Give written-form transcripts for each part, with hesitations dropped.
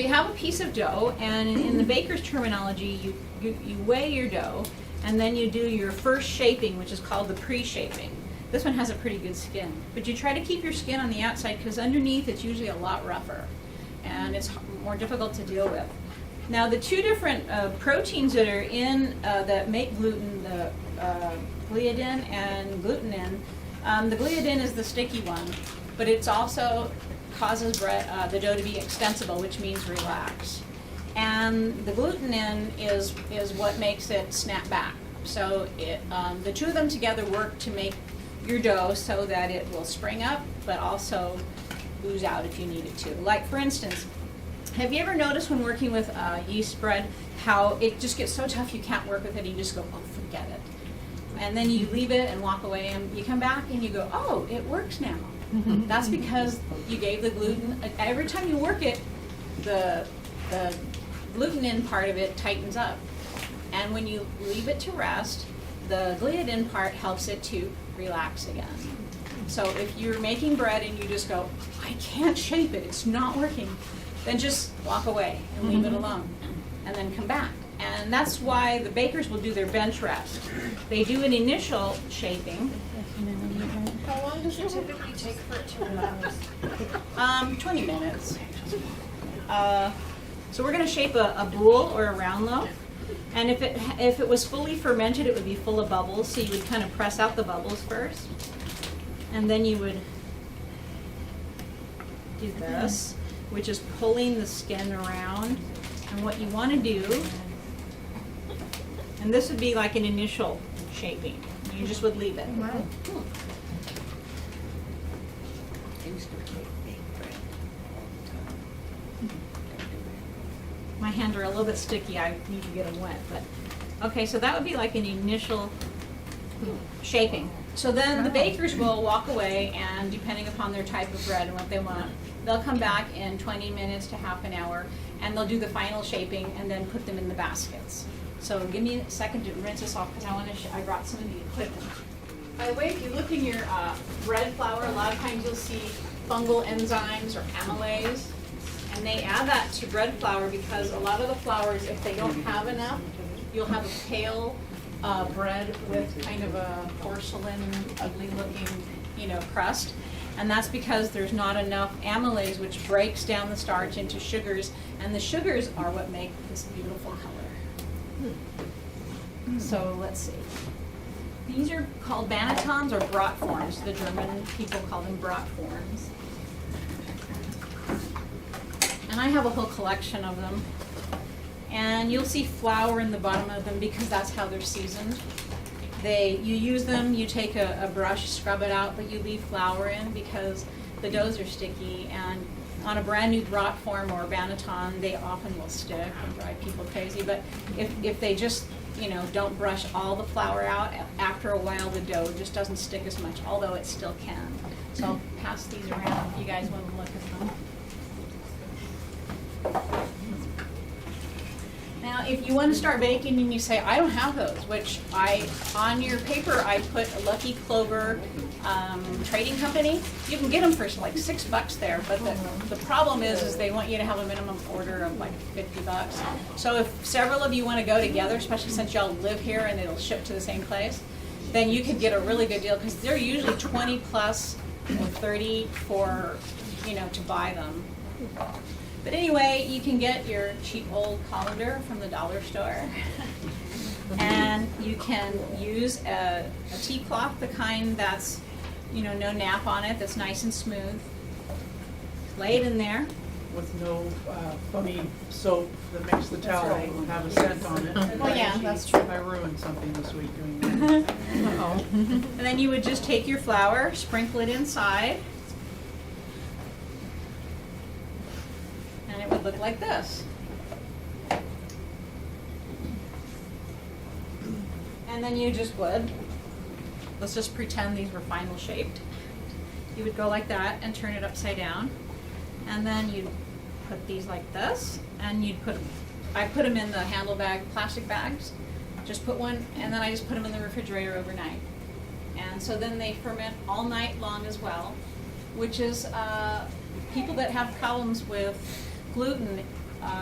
you have a piece of dough, and in the baker's terminology, you weigh your dough, and then you do your first shaping, which is called the pre-shaping. This one has a pretty good skin, but you try to keep your skin on the outside because underneath it's usually a lot rougher, and it's more difficult to deal with. Now, the two different proteins that are in that make gluten, the gliadin and glutenin, the gliadin is the sticky one, but it's also causes the dough to be extensible, which means relax. And the glutenin is what makes it snap back. So the two of them together work to make your dough so that it will spring up, but also ooze out if you need it to. Like, for instance, have you ever noticed when working with yeast bread how it just gets so tough you can't work with it, you just go, oh, forget it. And then you leave it and walk away, and you come back and you go, oh, it works now. That's because you gave the gluten, every time you work it, the glutenin part of it tightens up. And when you leave it to rest, the gliadin part helps it to relax again. So if you're making bread and you just go, I can't shape it, it's not working, then just walk away and leave it alone, and then come back. And that's why the bakers will do their bench rest. They do an initial shaping. How long does it typically take for it to relax? 20 minutes. So we're going to shape a boule or a round loaf. And if it was fully fermented, it would be full of bubbles. So you would kind of press out the bubbles first. And then you would do this, which is pulling the skin around. And what you want to do, and this would be like an initial shaping. You just would leave it. Wow. My hands are a little bit sticky. I need to get them wet. But okay, so that would be like an initial shaping. So then the bakers will walk away, and depending upon their type of bread and what they want, they'll come back in 20 minutes to half an hour, and they'll do the final shaping and then put them in the baskets. So give me a second to rinse this off because I want to. I brought some of the equipment. By the way, if you look in your bread flour, a lot of times you'll see fungal enzymes or amylase, and they add that to bread flour because a lot of the flours, if they don't have enough, you'll have a pale bread with kind of a porcelain, ugly-looking, crust, and that's because there's not enough amylase, which breaks down the starch into sugars, and the sugars are what make this beautiful color. So let's see. These are called bannetons or bratforms. The German people call them bratforms. And I have a whole collection of them. And you'll see flour in the bottom of them because that's how they're seasoned. You use them, you take a brush, scrub it out, but you leave flour in because the doughs are sticky. And on a brand new bratform or banneton, they often will stick and drive people crazy. But if they just don't brush all the flour out, after a while the dough just doesn't stick as much, although it still can. So I'll pass these around if you guys want to look at them. Now, if you want to start baking and you say, I don't have those, which on your paper I put a Lucky Clover trading company. You can get them for like $6 there, but the problem is they want you to have a minimum order of like $50. So if several of you want to go together, especially since y'all live here and it'll ship to the same place, then you could get a really good deal because they're usually 20 plus or 30 for, to buy them. But anyway, you can get your cheap old colander from the dollar store. And you can use a tea cloth, the kind that's, no nap on it, that's nice and smooth. Lay it in there. With no funny soap that makes the towel have a scent on it. Well, yeah, that's true. I ruined something this week doing that. Uh-oh. And then you would just take your flour, sprinkle it inside, and it would look like this. And then you just would, let's just pretend these were final shaped. You would go like that and turn it upside down. And then you'd put these like this, and I put them in the handle bag, plastic bags. Just put one, and then I just put them in the refrigerator overnight. And so then they ferment all night long as well, which is people that have problems with gluten,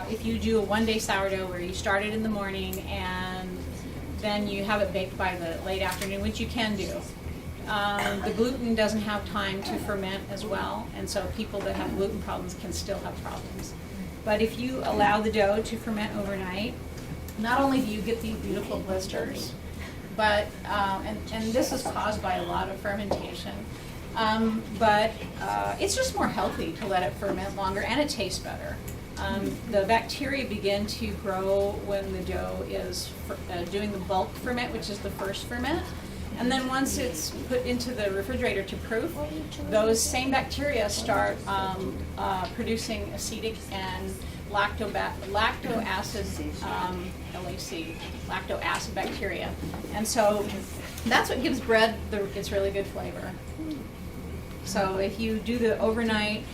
if you do a one-day sourdough where you start it in the morning and then you have it baked by the late afternoon, which you can do. The gluten doesn't have time to ferment as well, and so people that have gluten problems can still have problems. But if you allow the dough to ferment overnight, not only do you get these beautiful blisters, but, and this is caused by a lot of fermentation, but it's just more healthy to let it ferment longer, and it tastes better. The bacteria begin to grow when the dough is doing the bulk ferment, which is the first ferment. And then once it's put into the refrigerator to proof, those same bacteria start producing acetic and lacto acid, LAC, lacto acid bacteria. And so that's what gives bread its really good flavor. So if you do the overnight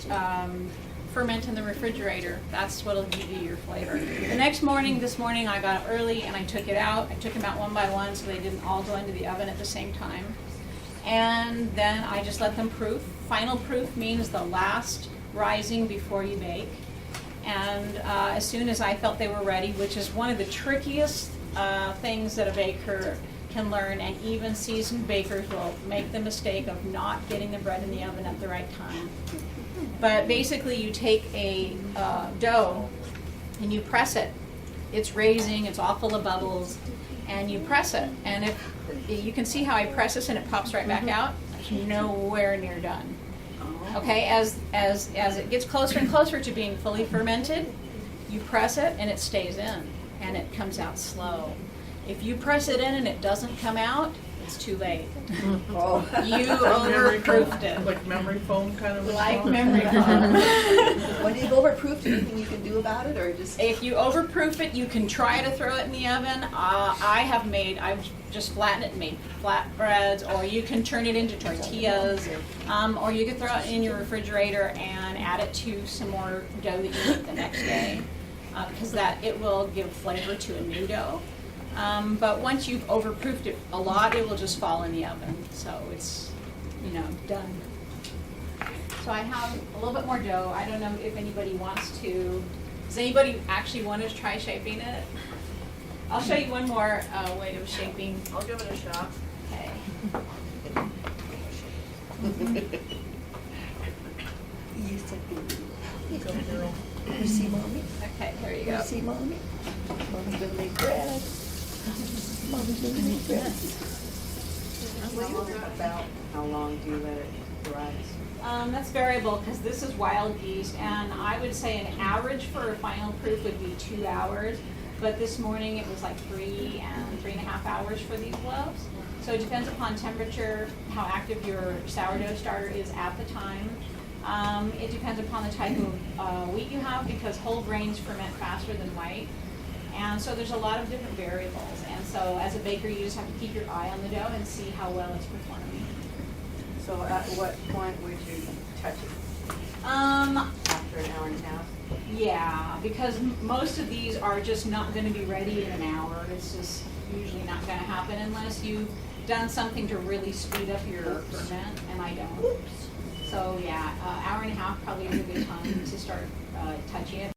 ferment in the refrigerator, that's what'll give you your flavor. The next morning, this morning, I got up early and I took it out. I took them out one by one so they didn't all go into the oven at the same time. And then I just let them proof. Final proof means the last rising before you bake. And as soon as I felt they were ready, which is one of the trickiest things that a baker can learn, and even seasoned bakers will make the mistake of not getting the bread in the oven at the right time. But basically you take a dough and you press it. It's raising, it's all full of bubbles, and you press it. And if you can see how I press this and it pops right back out, it's nowhere near done. Okay, as it gets closer and closer to being fully fermented, you press it and it stays in, and it comes out slow. If you press it in and it doesn't come out, it's too late. Oh. You overproofed it. Like memory foam kind of a Like stuff? memory foam. When you've overproofed, anything you can do about it, or just? If you overproof it, you can try to throw it in the oven. I've just flattened it and made flatbreads, or you can turn it into tortillas, or you can throw it in your refrigerator and add it to some more dough that you eat the next day, because it will give flavor to a new dough. But once you've overproofed it a lot, it will just fall in the oven. So it's, done. So I have a little bit more dough. I don't know if anybody wants to, does anybody actually want to try shaping it? I'll show you one more way of shaping. I'll give it a shot. Okay. Go girl. You see mommy? Okay, there you You go. see mommy? Mommy's gonna make bread. Mommy's gonna make bread. About how long do you let it rise? That's variable because this is wild yeast, and I would say an average for a final proof would be 2 hours. But this morning it was like 3 and 3.5 hours for these loaves. So it depends upon temperature, how active your sourdough starter is at the time. It depends upon the type of wheat you have, because whole grains ferment faster than white. And so there's a lot of different variables. And so as a baker, you just have to keep your eye on the dough and see how well it's performing. So at what point would you touch it? After an hour and a half? Yeah, because most of these are just not going to be ready in an hour. It's just usually not going to happen unless you've done something to really speed up your ferment, and I don't. So yeah, hour and a half probably is a good time to start touching it.